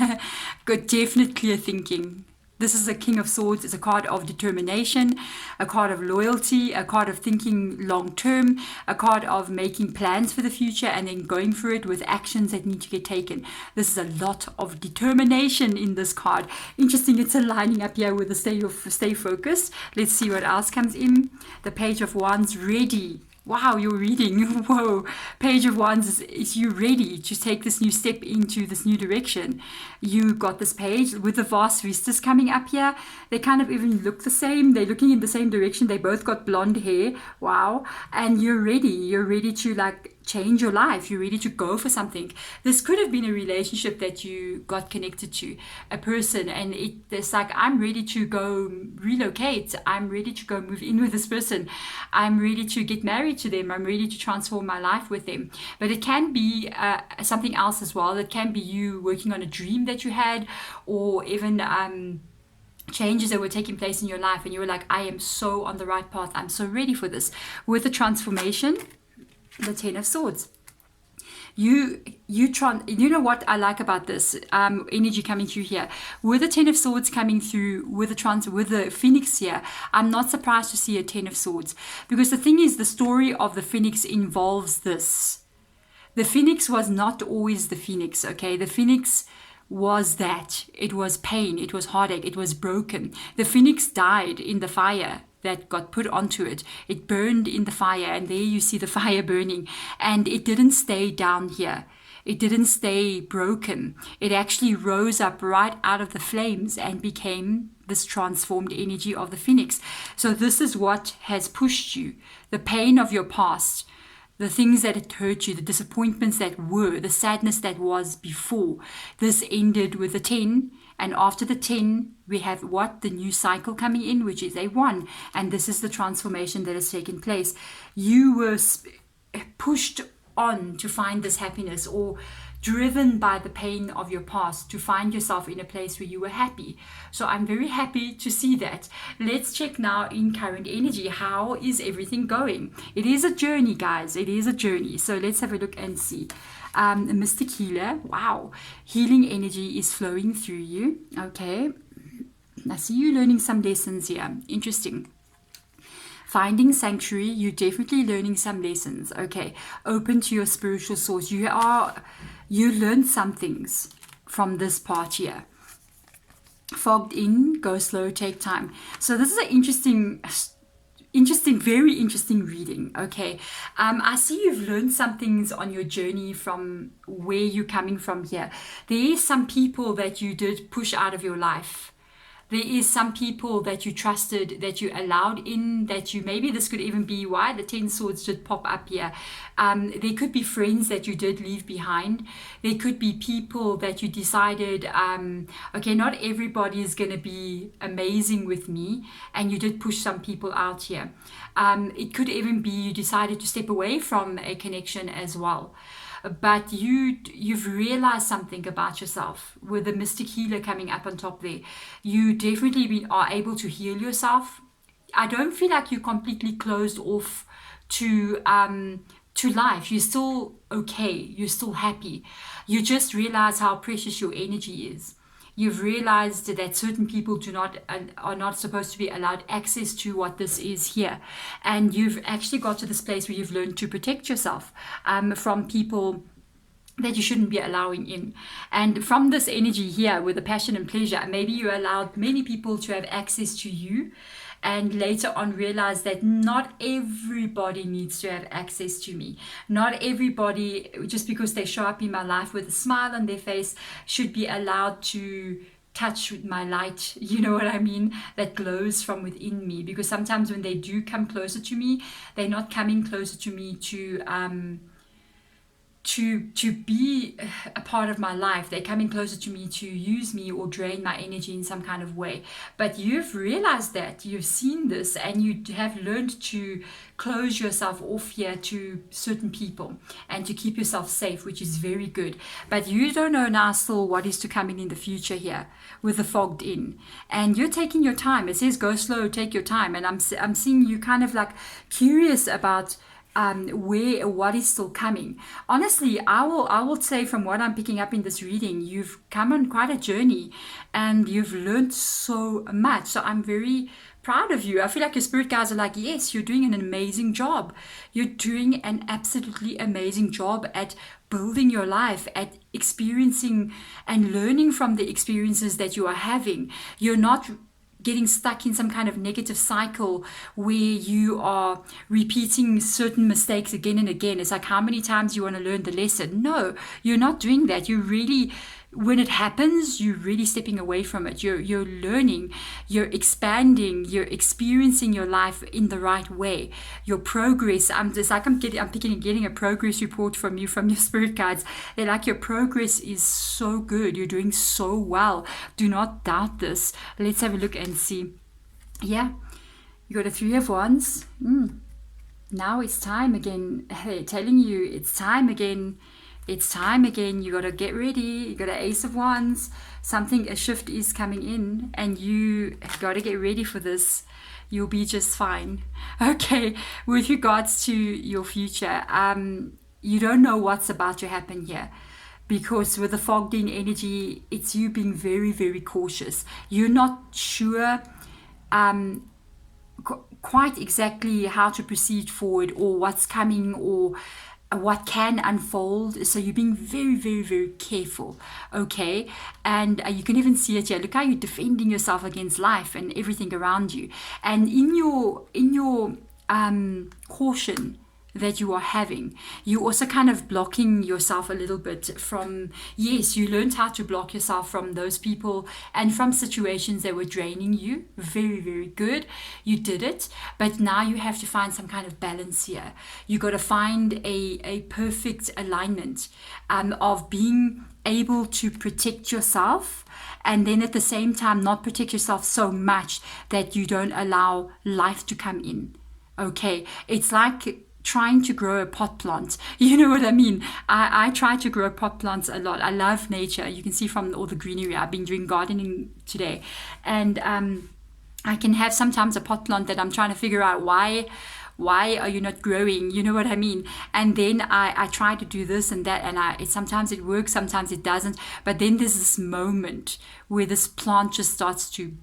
A: Got definite clear thinking. This is a King of Swords. It's a card of determination, a card of loyalty, a card of thinking long term, a card of making plans for the future and then going for it with actions that need to get taken. This is a lot of determination in this card. Interesting, it's aligning up here with the stay focused. Let's see what else comes in. The Page of Wands, ready. Wow, you're reading. Whoa. Page of Wands is you ready to take this new step into this new direction. You got this page with the vast vistas coming up here. They kind of even look the same. They're looking in the same direction. They both got blonde hair. Wow. And you're ready. You're ready to like change your life. You're ready to go for something. This could have been a relationship that you got connected to, a person, and it's like, I'm ready to go relocate. I'm ready to go move in with this person. I'm ready to get married to them. I'm ready to transform my life with them. But it can be something else as well. It can be you working on a dream that you had, or even changes that were taking place in your life, and you were like, I am so on the right path. I'm so ready for this. With the transformation, the Ten of Swords. You know what I like about this energy coming through here with the Ten of Swords coming through with the Phoenix here. I'm not surprised to see a Ten of Swords, because the thing is, the story of the Phoenix involves this. The Phoenix was not always the Phoenix. Okay, the Phoenix was that it was pain, it was heartache, it was broken. The Phoenix died in the fire that got put onto it. It burned in the fire, and there you see the fire burning, and it didn't stay down here. It didn't stay broken. It actually rose up right out of the flames and became this transformed energy of the Phoenix. So this is what has pushed you, the pain of your past, the things that had hurt you, the disappointments that were, the sadness that was before. This ended with the 10. And after the 10, we have what? The new cycle coming in, which is a 1. And this is the transformation that has taken place. You were pushed on to find this happiness, or driven by the pain of your past to find yourself in a place where you were happy. So I'm very happy to see that. Let's check now in current energy. How is everything going? It is a journey, guys. It is a journey. So let's have a look and see. Mystic Healer. Wow. Healing energy is flowing through you. Okay. I see you learning some lessons here. Interesting. Finding sanctuary. You're definitely learning some lessons. Okay. Open to your spiritual source. You learned some things from this part here. Fogged in. Go slow. Take time. So this is an very interesting reading. Okay, I see you've learned some things on your journey from where you're coming from here. There is some people that you did push out of your life. There is some people that you trusted, that you allowed in, that you, maybe this could even be why the 10 swords did pop up here. There could be friends that you did leave behind. There could be people that you decided, okay, not everybody is going to be amazing with me, and you did push some people out here. It could even be you decided to step away from a connection as well. But you've realized something about yourself with the mystic healer coming up on top there. You definitely are able to heal yourself. I don't feel like you're completely closed off to life. You're still okay. You're still happy. You just realize how precious your energy is. You've realized that certain people are not supposed to be allowed access to what this is here. And you've actually got to this place where you've learned to protect yourself from people that you shouldn't be allowing in. And from this energy here with the passion and pleasure, maybe you allowed many people to have access to you, and later on realize that not everybody needs to have access to me. Not everybody, just because they show up in my life with a smile on their face, should be allowed to touch with my light, you know what I mean, that glows from within me. Because sometimes when they do come closer to me, they're not coming closer to me to be a part of my life. They're coming closer to me to use me or drain my energy in some kind of way. But you've realized that, you've seen this, and you have learned to close yourself off here to certain people and to keep yourself safe, which is very good. But you don't know now still what is to come in the future here with the fogged in, and you're taking your time. It says go slow, take your time, and I'm seeing you kind of like curious about what is still coming. Honestly, I will say, from what I'm picking up in this reading, you've come on quite a journey and you've learned so much. So I'm very proud of you. I feel like your spirit guides are like, yes, you're doing an amazing job. You're doing an absolutely amazing job at building your life, at experiencing and learning from the experiences that you are having. You're not getting stuck in some kind of negative cycle where you are repeating certain mistakes again and again. It's like, how many times you want to learn the lesson? No, you're not doing that. You really, when it happens, you're really stepping away from it. You're learning, you're expanding, you're experiencing your life in the right way. Your progress, I'm getting a progress report from your spirit guides. They're like, your progress is so good. You're doing so well. Do not doubt this. Let's have a look and see. Yeah, you got a 3 of Wands. Now it's time again. They're telling you it's time again. It's time again. You got to get ready. You got an Ace of Wands. A shift is coming in, and you got to get ready for this. You'll be just fine. Okay, with regards to your future, you don't know what's about to happen here, because with the fogged in energy, it's you being very, very cautious. You're not sure quite exactly how to proceed forward, or what's coming, or what can unfold. So you're being very, very, very careful. Okay, and you can even see it here. Look how you're defending yourself against life and everything around you. And in your caution that you are having, you also kind of blocking yourself a little bit from, yes, you learned how to block yourself from those people and from situations that were draining you. Very, very good. You did it. But now you have to find some kind of balance here. You got to find a perfect alignment of being able to protect yourself, and then at the same time not protect yourself so much that you don't allow life to come in. Okay, it's like trying to grow a pot plant. You know what I mean? I try to grow pot plants a lot. I love nature. You can see from all the greenery. I've been doing gardening today, and I can have sometimes a pot plant that I'm trying to figure out why are you not growing? You know what I mean? And then I try to do this and that, and sometimes it works, sometimes it doesn't. But then there's this moment where this plant just starts to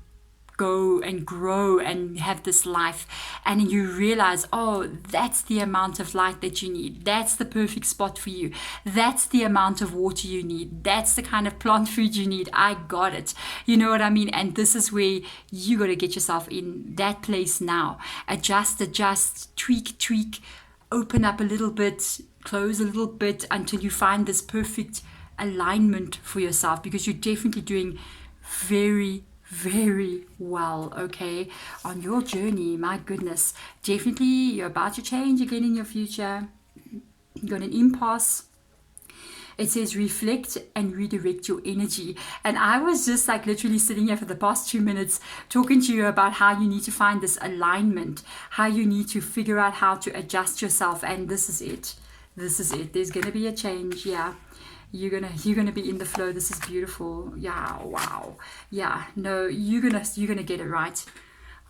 A: go and grow and have this life, and you realize, oh, that's the amount of light that you need. That's the perfect spot for you. That's the amount of water you need. That's the kind of plant food you need. I got it. You know what I mean? And this is where you got to get yourself in that place now. Adjust, tweak, open up a little bit, close a little bit, until you find this perfect alignment for yourself, because you're definitely doing very, very well, okay, on your journey. My goodness, definitely you're about to change again in your future. You got an impasse. It says reflect and redirect your energy. And I was just like literally sitting here for the past 2 minutes talking to you about how you need to find this alignment, how you need to figure out how to adjust yourself. And this is it. This is it. There's going to be a change. Yeah. You're gonna be in the flow. This is beautiful. Yeah, wow. Yeah, no, you're gonna get it right.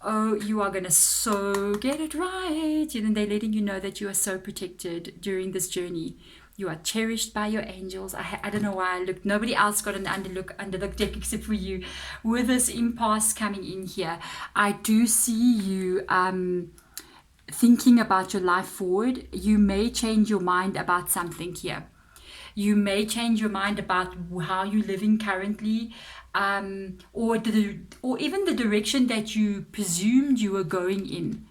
A: Oh, you are gonna so get it right. And they're letting you know that you are so protected during this journey. You are cherished by your angels. I don't know why I looked. Nobody else got an under the deck except for you. With this impasse coming in here, I do see you thinking about your life forward. You may change your mind about something here. You may change your mind about how you're living currently, or even the direction that you presumed you were going in.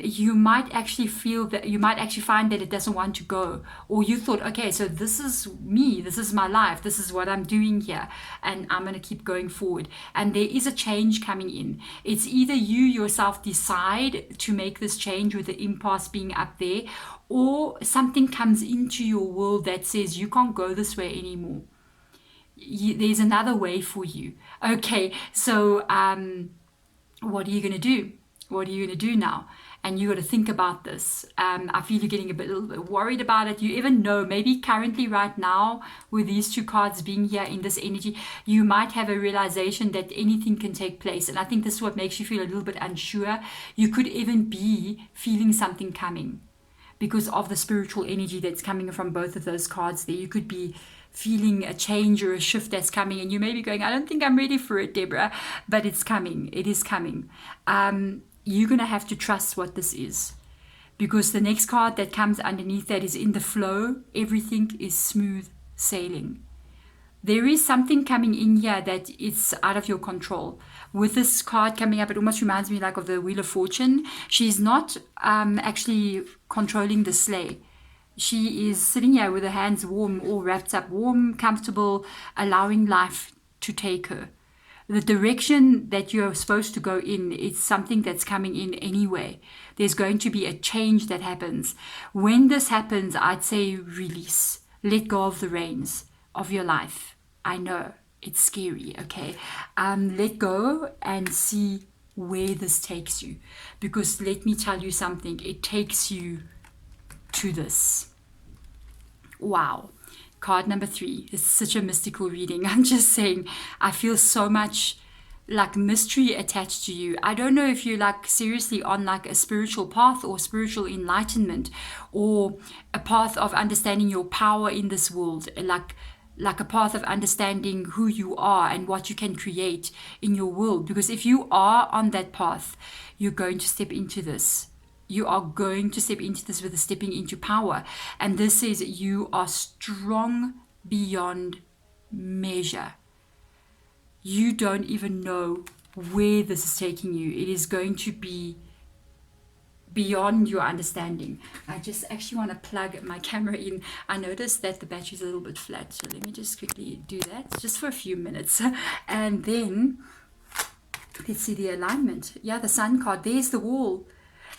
A: You might actually feel that you might actually find that it doesn't want to go, or you thought, okay, so this is me, this is my life, this is what I'm doing here, and I'm going to keep going forward. And there is a change coming in. It's either you yourself decide to make this change with the impasse being up there, or something comes into your world that says you can't go this way anymore. There's another way for you. Okay, so what are you going to do? What are you going to do now? And you got to think about this. I feel you're getting a little bit worried about it. You even know, maybe currently right now, with these two cards being here in this energy, you might have a realization that anything can take place. And I think this is what makes you feel a little bit unsure. You could even be feeling something coming because of the spiritual energy that's coming from both of those cards there. You could be feeling a change or a shift that's coming, and you may be going, I don't think I'm ready for it, Deborah, but it's coming. It is coming. You're going to have to trust what this is, because the next card that comes underneath that is in the flow. Everything is smooth sailing. There is something coming in here that is out of your control. With this card coming up, it almost reminds me like of the Wheel of Fortune. She's not actually controlling the sleigh. She is sitting here with her hands warm, all wrapped up, warm, comfortable, allowing life to take her. The direction that you're supposed to go in is something that's coming in anyway. There's going to be a change that happens. When this happens, I'd say release. Let go of the reins of your life. I know it's scary, okay? Let go and see where this takes you. Because let me tell you something, it takes you to this. Wow. Card number 3 is such a mystical reading. I'm just saying, I feel so much like mystery attached to you. I don't know if you're like seriously on like a spiritual path or spiritual enlightenment, or a path of understanding your power in this world, like a path of understanding who you are and what you can create in your world. Because if you are on that path, you're going to step into this. You are going to step into this with a stepping into power. And this says you are strong beyond measure. You don't even know where this is taking you. It is going to be beyond your understanding. I just actually want to plug my camera in. I noticed that the battery's a little bit flat. So let me just quickly do that just for a few minutes. And then let's see the alignment. Yeah, the Sun card. There's the wall.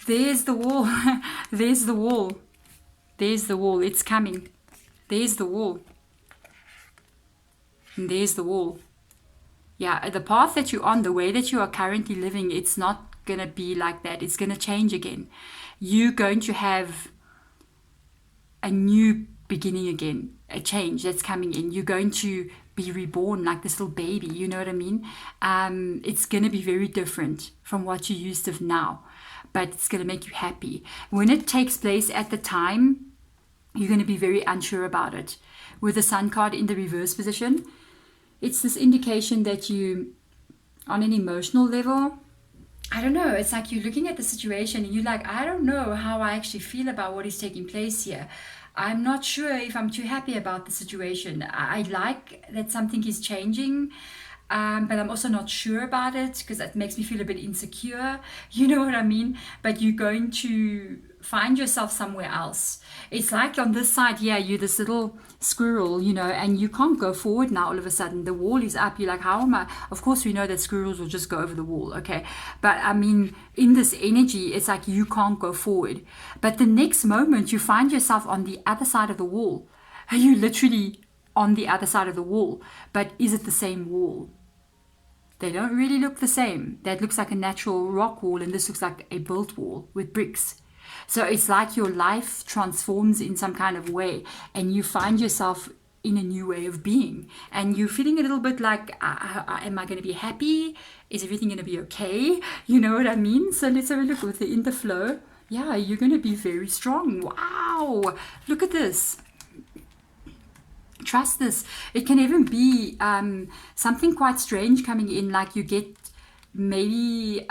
A: There's the wall. There's the wall. There's the wall. It's coming. There's the wall. And there's the wall. Yeah, the path that you're on, the way that you are currently living, it's not going to be like that. It's going to change again. You're going to have a new beginning again, a change that's coming in. You're going to be reborn like this little baby. You know what I mean? It's going to be very different from what you're used to now, but it's going to make you happy. When it takes place at the time, you're going to be very unsure about it. With the Sun card in the reverse position, it's this indication that you, on an emotional level, I don't know, it's like you're looking at the situation and you're like, I don't know how I actually feel about what is taking place here. I'm not sure if I'm too happy about the situation. I like that something is changing, but I'm also not sure about it because it makes me feel a bit insecure. You know what I mean? But you're going to find yourself somewhere else. It's like on this side here, you're this little squirrel, you know, and you can't go forward now all of a sudden. The wall is up. You're like, how am I? Of course, we know that squirrels will just go over the wall, okay? But I mean, in this energy, it's like you can't go forward. But the next moment, you find yourself on the other side of the wall. You literally on the other side of the wall. But is it the same wall? They don't really look the same. That looks like a natural rock wall, and this looks like a built wall with bricks. So it's like your life transforms in some kind of way, and you find yourself in a new way of being, and you're feeling a little bit like, am I going to be happy? Is everything going to be okay? You know what I mean? So let's have a look with the in the flow. Yeah, you're going to be very strong. Wow, look at this. Trust this. It can even be something quite strange coming in, like you get maybe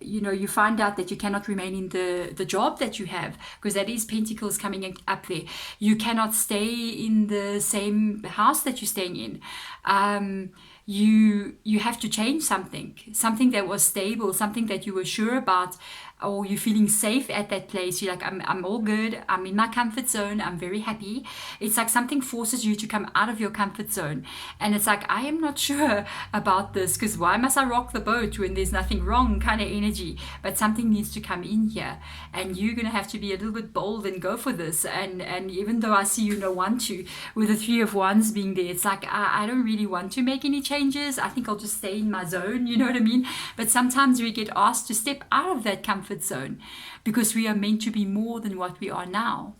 A: you know, you find out that you cannot remain in the job that you have, because that is pentacles coming up there. You cannot stay in the same house that you're staying in. You have to change something that was stable, something that you were sure about, or you're feeling safe at that place. You're like, I'm all good, I'm in my comfort zone, I'm very happy. It's like something forces you to come out of your comfort zone, and it's like, I am not sure about this, because why must I rock the boat when there's nothing wrong kind of energy. But something needs to come in here, and you're gonna have to be a little bit bold and go for this. And even though I see you don't want to, with the Three of Wands being there, it's like, I don't really want to make any changes. I think I'll just stay in my zone, you know what I mean? But sometimes we get asked to step out of that comfort zone, because we are meant to be more than what we are now.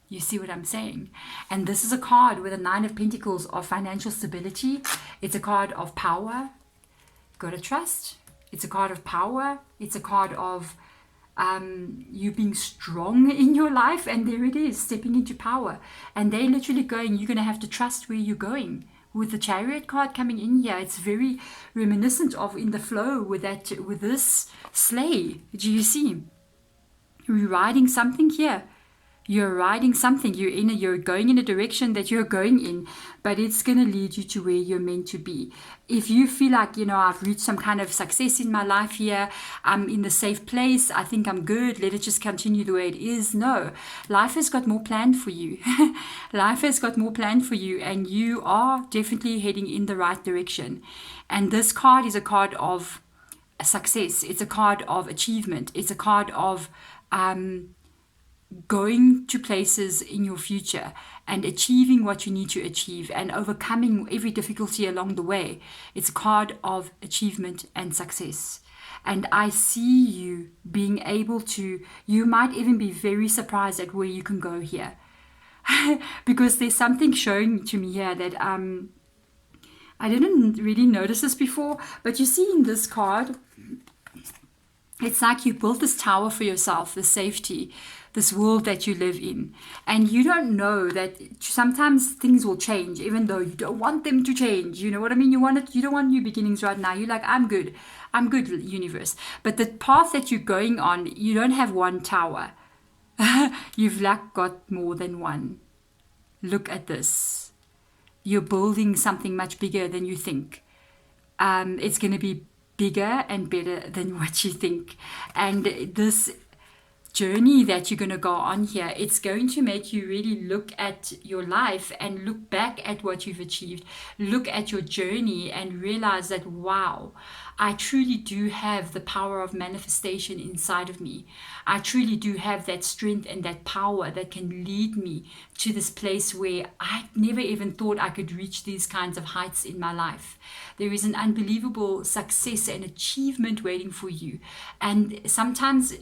A: You see what I'm saying? And this is a card with a Nine of Pentacles of financial stability. It's a card of power. Gotta trust. It's a card of power. It's a card of you being strong in your life. And there it is, stepping into power. And they're literally going, you're gonna have to trust where you're going. With the Chariot card coming in here, it's very reminiscent of in the flow with that, with this sleigh. Do you see? You're riding something here. You're riding something. You're going in a direction that you're going in, but it's going to lead you to where you're meant to be. If you feel like, you know, I've reached some kind of success in my life here, I'm in the safe place, I think I'm good, let it just continue the way it is. No, life has got more planned for you. Life has got more planned for you, and you are definitely heading in the right direction. And this card is a card of success. It's a card of achievement. It's a card of going to places in your future and achieving what you need to achieve and overcoming every difficulty along the way. It's a card of achievement and success. And I see you being able to, you might even be very surprised at where you can go here. Because there's something showing to me here that I didn't really notice this before, but you see in this card, it's like you built this tower for yourself, the safety, this world that you live in. And you don't know that sometimes things will change, even though you don't want them to change. You know what I mean? You don't want new beginnings right now. You're like, I'm good, universe. But the path that you're going on, you don't have one tower. You've like got more than one. Look at this. You're building something much bigger than you think. It's going to be bigger and better than what you think. And this journey that you're going to go on here, it's going to make you really look at your life and look back at what you've achieved, look at your journey and realize that, wow, I truly do have the power of manifestation inside of me. I truly do have that strength and that power that can lead me to this place where I never even thought I could reach these kinds of heights in my life. There is an unbelievable success and achievement waiting for you. And sometimes,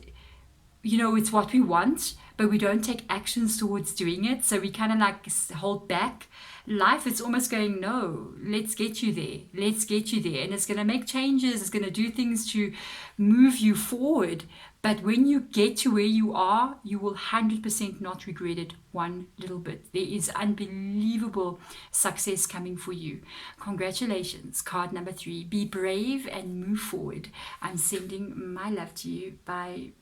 A: you know, it's what we want, but we don't take actions towards doing it. So we kind of like hold back. Life is almost going, no, let's get you there. Let's get you there. And it's going to make changes. It's going to do things to move you forward. But when you get to where you are, you will 100% not regret it one little bit. There is unbelievable success coming for you. Congratulations. Card number 3. Be brave and move forward. I'm sending my love to you. Bye.